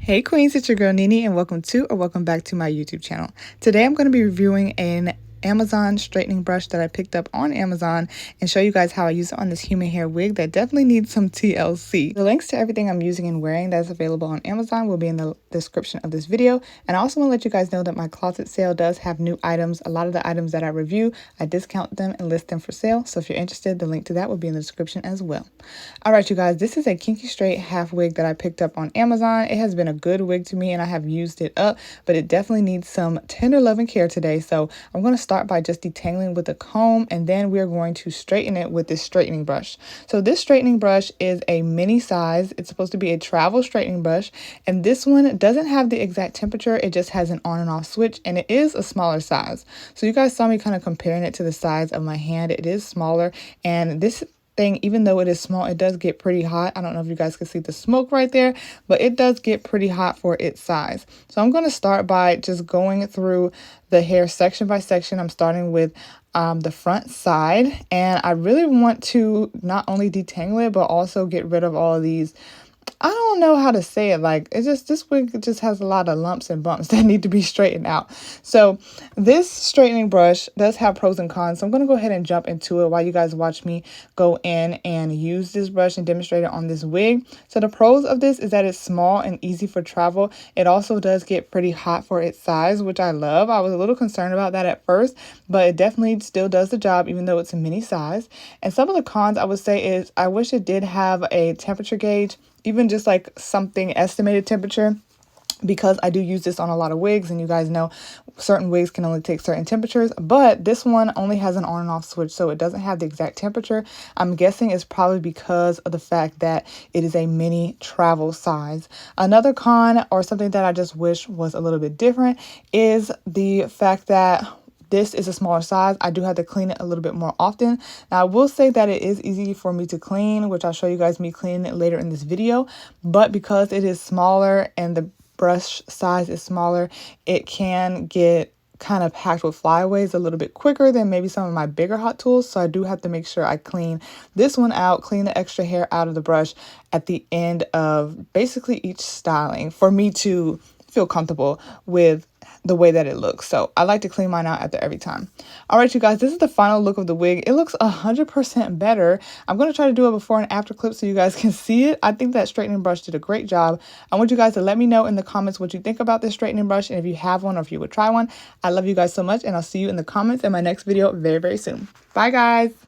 Hey Queens, it's your girl Nini and welcome back to my YouTube channel. Today I'm going to be reviewing an Amazon straightening brush that I picked up on Amazon and show you guys how I use it on this human hair wig that definitely needs some TLC. The links to everything I'm using and wearing that's available on Amazon will be in the description of this video. And I also want to let you guys know that my closet sale does have new items. A lot of the items that I review, I discount them and list them for sale. So if you're interested, the link to that will be in the description as well. All right, you guys, this is a kinky straight half wig that I picked up on Amazon. It has been a good wig to me and I have used it up, but it definitely needs some tender love and care today. So I'm going to start by just detangling with a comb, and then we're going to straighten it with this straightening brush. So this straightening brush is a mini size. It's supposed to be a travel straightening brush, and this one doesn't have the exact temperature. It just has an on and off switch, and it is a smaller size. So you guys saw me kind of comparing it to the size of my hand. It is smaller, and this thing, even though it is small, it does get pretty hot. I don't know if you guys can see the smoke right there, but it does get pretty hot for its size. So I'm going to start by just going through the hair section by section. I'm starting with the front side, and I really want to not only detangle it, but also get rid of all of these, I don't know how to say it. Like, it's just, this wig just has a lot of lumps and bumps that need to be straightened out. So this straightening brush does have pros and cons. So I'm going to go ahead and jump into it while you guys watch me go in and use this brush and demonstrate it on this wig. So the pros of this is that it's small and easy for travel. It also does get pretty hot for its size, which I love. I was a little concerned about that at first, but it definitely still does the job, even though it's a mini size. And some of the cons I would say is I wish it did have a temperature gauge, even just like something estimated temperature, because I do use this on a lot of wigs, and you guys know certain wigs can only take certain temperatures, but this one only has an on and off switch, so it doesn't have the exact temperature. I'm guessing it's probably because of the fact that it is a mini travel size. Another con, or something that I just wish was a little bit different, is the fact that this is a smaller size. I do have to clean it a little bit more often. Now, I will say that it is easy for me to clean, which I'll show you guys me cleaning it later in this video. But because it is smaller and the brush size is smaller, it can get kind of packed with flyaways a little bit quicker than maybe some of my bigger hot tools. So I do have to make sure I clean this one out, clean the extra hair out of the brush at the end of basically each styling for me to feel comfortable with the way that it looks. So I like to clean mine out after every time. All right, you guys, this is the final look of the wig. It looks 100% better. I'm going to try to do a before and after clip so you guys can see it. I think that straightening brush did a great job. I want you guys to let me know in the comments what you think about this straightening brush, and if you have one or if you would try one. I love you guys so much, and I'll see you in the comments in my next video very, very soon. Bye, guys.